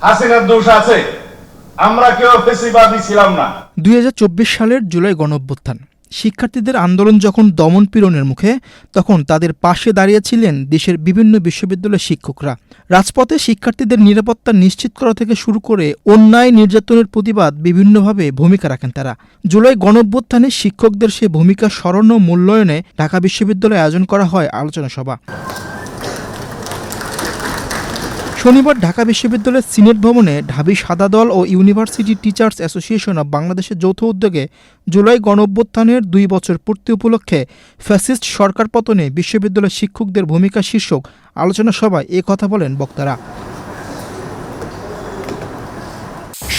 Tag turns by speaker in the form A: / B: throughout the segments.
A: হাসিনার দোষ আছে, আমরা কেউ ফেসিবাদী ছিলাম না।
B: 2024 সালের জুলাই গণঅভ্যুত্থান, শিক্ষার্থীদের আন্দোলন যখন দমন-পীড়নের মুখে, তখন তাদের পাশে দাঁড়িয়েছিলেন দেশের বিভিন্ন বিশ্ববিদ্যালয়ের শিক্ষকরা। রাজপথে শিক্ষার্থীদের নিরাপত্তা নিশ্চিত করা থেকে শুরু করে অন্যায় নির্যাতনের প্রতিবাদ বিভিন্নভাবে ভূমিকা রাখেন তারা। জুলাই গণঅভ্যুত্থানে শিক্ষকদের সে ভূমিকা স্মরণ ও মূল্যায়নে ঢাকা বিশ্ববিদ্যালয়ে আয়োজন করা হয় আলোচনা সভা। শনিবার ঢাকা বিশ্ববিদ্যালয়ের সিনেট ভবনে ঢাবি সাদা দল ও ইউনিভার্সিটি টিচার্স অ্যাসোসিয়েশন অব বাংলাদেশের যৌথ উদ্যোগে জুলাই গণঅভ্যুত্থানের 2 বছর পূর্তি উপলক্ষে ফ্যাসিস্ট সরকার পতনে বিশ্ববিদ্যালয়ের শিক্ষকদের ভূমিকা শীর্ষক আলোচনা সভায় এ কথা বলেন বক্তারা।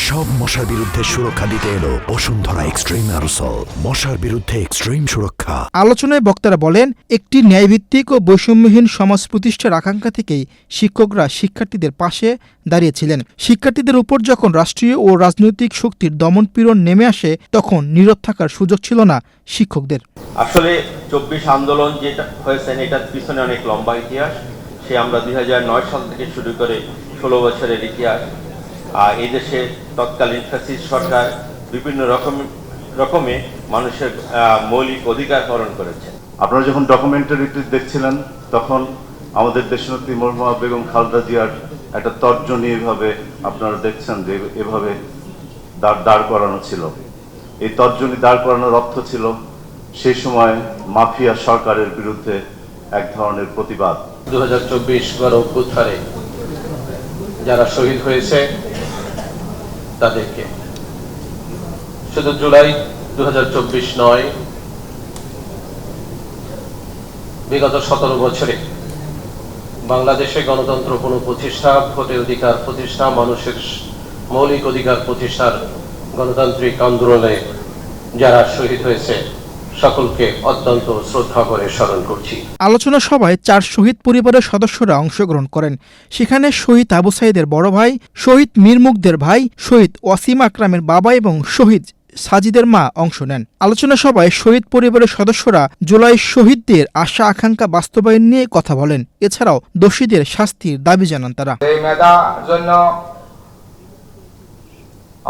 C: সব মশার বিরুদ্ধে সুরক্ষা দিতে এলো বসুন্ধরা এক্সট্রিম অ্যারোসল, মশার বিরুদ্ধে এক্সট্রিম সুরক্ষা।
B: আলোচনায় বক্তারা বলেন, একটি ন্যায়ভিত্তিক ও বৈষম্যহীন সমাজ প্রতিষ্ঠার আকাঙ্ক্ষা থেকেই শিক্ষকরা শিক্ষার্থীদের পাশে দাঁড়িয়েছিলেন। শিক্ষার্থীদের উপর যখন রাষ্ট্রীয় ও রাজনৈতিক শক্তির দমন-পীড়ন নেমে আসে, তখন নীরব থাকার সুযোগ ছিল না শিক্ষকদের।
D: আসলে 24 আন্দোলন যেটা হয়েছে এটার পিছনে অনেক লম্বা ইতিহাস। সে আমরা 2009 সাল থেকে শুরু করে 16 বছরের ইতিহাস। এই দেশে তৎকালীন ফ্যাসিস্ট সরকার বিভিন্ন রকমে মানুষের মৌলিক অধিকার হরণ করেছে।
A: আপনারা যখন ডকুমেন্টারিটি দেখছিলেন, তখন আমাদের দেশনেত্রী মরহুমা বেগম খালেদা জিয়ার একটা তর্জনী এভাবে আপনারা দেখছেন যে এভাবে দাঁড় করানো ছিল। এই তর্জনী দাঁড় করানোর অর্থ ছিল সেই সময় মাফিয়া সরকারের বিরুদ্ধে এক ধরনের প্রতিবাদ।
E: 2024 গণঅভ্যুত্থানে যারা শহীদ হয়েছে তাদেরকে শুধু জুলাই 2024 নয়, বিগত 17 বছরে বাংলাদেশে গণতন্ত্র পুনঃপ্রতিষ্ঠা, ভোটের অধিকার প্রতিষ্ঠা, মানুষের মৌলিক অধিকার প্রতিষ্ঠার গণতান্ত্রিক আন্দোলনে যারা শহীদ হয়েছে সকলকে অত্যন্ত শ্রদ্ধা করে স্মরণ করছি।
B: আলোচনা সভায় 4 শহীদ পরিবারের সদস্যরা অংশগ্রহণ করেন। সেখানে শহীদ আবু সাইদের বড় ভাই, শহীদ মীর মুগ্ধের ভাই, শহীদ ওয়াসিম আকরামের বাবা এবং শহীদ সাজিদের মা অংশ নেন। আলোচনা সভায় শহীদ পরিবারের সদস্যরা জুলাই শহীদদের আশা আকাঙ্ক্ষা বাস্তবায়ন নিয়ে কথা বলেন। এছাড়াও দোষীদের শাস্তির দাবি জানান তারা।
F: এই মেধার জন্য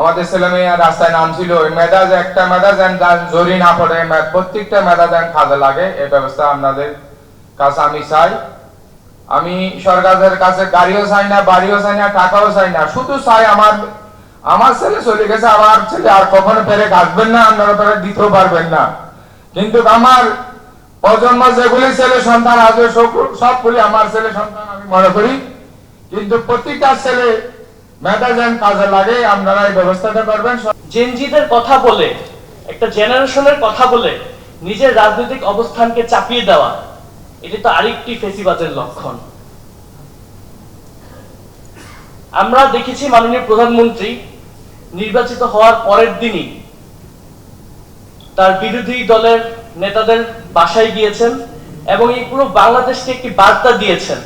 F: আমাদের ছেলেমেয়েরা রাস্তায় নামছিল। ওই মেধা যে একটা মেধা যেন জরি না পড়ে, প্রত্যেকটা মেধা যেন কাজে লাগে, এই ব্যবস্থা আপনাদের কাছে আমি চাই। আমি সরকারের কাছে গাড়িও চাই না, বাড়িও চাই না, টাকাও চাই না, শুধু চাই আমার ছেলে চলে গেছে, আমার ছেলে আর কখনো ফেরে আসবেন না, আপনারা ফেরে দিতেও পারবেন না। কিন্তু আমার প্রজন্ম যেগুলি ছেলে সন্তান আছে সবগুলি আমার ছেলে সন্তান আমি মনে করি। কিন্তু প্রত্যেকটা ছেলে মেধা যেন কাজে লাগে, আপনারা এই ব্যবস্থাটা করবেন।
G: জেনজিদের কথা বলে, একটা জেনারেশনের কথা বলে নিজের রাজনৈতিক অবস্থানকে চাপিয়ে দেওয়া, এটি তো আরেকটি ফেসিবাদের লক্ষণ। আমরা দেখেছি মাননীয় প্রধানমন্ত্রী নির্বাচিত হওয়ার পরের দিনই তার বিরোধী দলের নেতাদের বাসায় গিয়েছেন এবং এই পুরো বাংলাদেশকে একটি বার্তা দিয়েছেন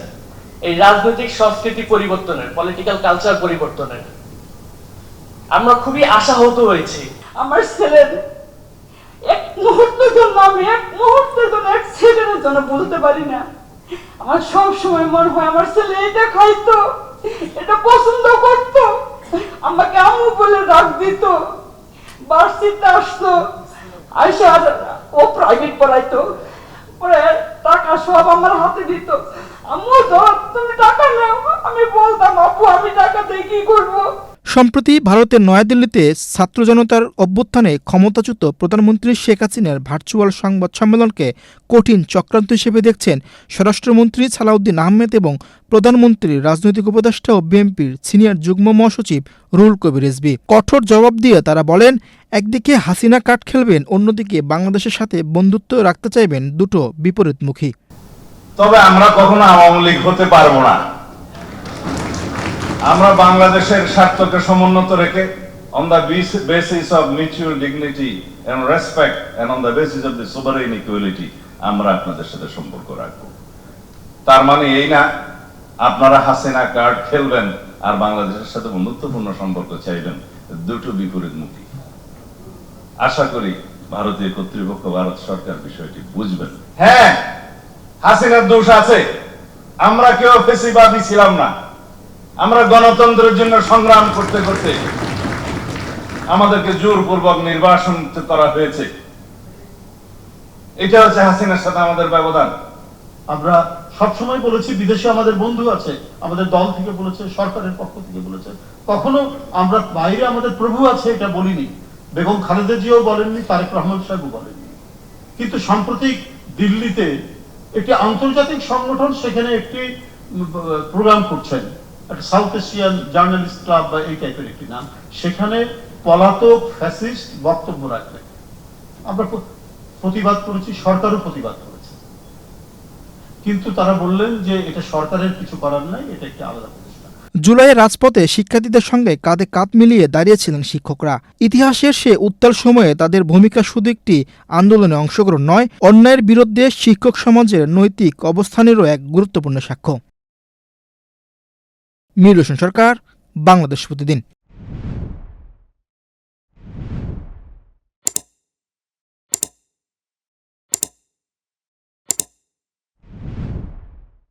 G: এই রাজনৈতিক সংস্কৃতি পরিবর্তনের, পলিটিক্যাল কালচার পরিবর্তনের। আমরা খুবই আশাহত হয়েছি।
H: আমার ছেলের এক মুহূর্তের জন্য, আমি এক মুহূর্তের জন্য, এক সেকেন্ডের জন্য বলতে পারি না। আমার সব সময় মনে হয় আমার ছেলে এটা খাইতো, এটা পছন্দ করতো, আমাকে আম্মু বলে ডাক দিত, বার্ষিকতে আসতো, আয়সা ও প্রাইভেট পড়াইতো, পরে টাকা সব আমার হাতে দিত। আম্মু ধর তুমি টাকা নাও, আমি বলতাম আপু আমি টাকা দিয়ে কি করবো।
B: সম্প্রতি ভারতের নয়াদিল্লিতে ছাত্র জনতার অভ্যুত্থানে ক্ষমতাচ্যুত প্রধানমন্ত্রী শেখ হাসিনার ভার্চুয়াল সংবাদ সম্মেলনকে কঠিন চক্রান্ত হিসেবে দেখছেন স্বরাষ্ট্রমন্ত্রী সালাউদ্দিন আহমেদ এবং প্রধানমন্ত্রীর রাজনৈতিক উপদেষ্টা ও বিএনপির সিনিয়র যুগ্ম মহাসচিব রুহুল কবির রিজভী। কঠোর জবাব দিয়ে তারা বলেন, একদিকে হাসিনা কাঠ খেলবেন, অন্যদিকে বাংলাদেশের সাথে বন্ধুত্ব রাখতে চাইবেন, দুটো বিপরীতমুখী।
A: তবে আমরা কখনো আওয়ামী লীগ হতে পারবো না। আমরা বাংলাদেশের স্বার্থকে সমুন্নত রেখে on the basis of mutual dignity and respect and on the basis of the sovereign equality আমরা আপনাদের সাথে সম্পর্ক রাখবো। তার মানে এই না আপনারা হাসিনা কার্ড খেলবেন আর বাংলাদেশের সাথে বন্ধুত্বপূর্ণ সম্পর্ক চাইবেন, দুটো বিপরীতমুখী। আশা করি ভারতীয় কর্তৃপক্ষ, ভারত সরকার বিষয়টি বুঝবেন। হ্যাঁ, হাসিনার দোষ আছে, আমরা কেউ ফেসিবাদী ছিলাম না, আমরা গণতন্ত্রের জন্য সংগ্রাম করতে করতে আমাদেরকে জোরপূর্বক নির্বাসন করা হয়েছে। এটা হচ্ছে হাসিনার সাথে আমাদের ব্যবধান।
I: আমরা সবসময় বলেছি, বিদেশে আমাদের বন্ধু আছে, আমাদের দল থেকে বলেছে, সরকারের পক্ষ থেকে বলেছে, কখনো আমরা বাইরে আমাদের প্রভু আছে এটা বলিনি। বেগম খালেদা জিয়াও বলেননি, তারেক রহমান সাহেবও বলেননি। কিন্তু সাম্প্রতিক দিল্লিতে একটি আন্তর্জাতিক সংগঠন সেখানে একটি প্রোগ্রাম করছেন, একটা সাউথ এশিয়ান জার্নালিস্ট ক্লাব বা এই টাইপের একটি নাম, সেখানে পলাতক ফ্যাসিস্ট বক্তব্য রাখলেন। আমরা প্রতিবাদ করেছি, সরকারও প্রতিবাদ করেছে, কিন্তু তারা বললেন যে এটা সরকারের কিছু করার নাই, এটা একটি আলাদা প্রতিষ্ঠান।
B: জুলাইয়ের রাজপথে শিক্ষার্থীদের সঙ্গে কাঁধে কাঁধ মিলিয়ে দাঁড়িয়েছিলেন শিক্ষকরা। ইতিহাসের সে উত্তাল সময়ে তাদের ভূমিকা শুধু একটি আন্দোলনে অংশগ্রহণ নয়, অন্যায়ের বিরুদ্ধে শিক্ষক সমাজের নৈতিক অবস্থানেরও এক গুরুত্বপূর্ণ সাক্ষ্য। মীর হোসেন সরকার, বাংলাদেশ প্রতিদিন।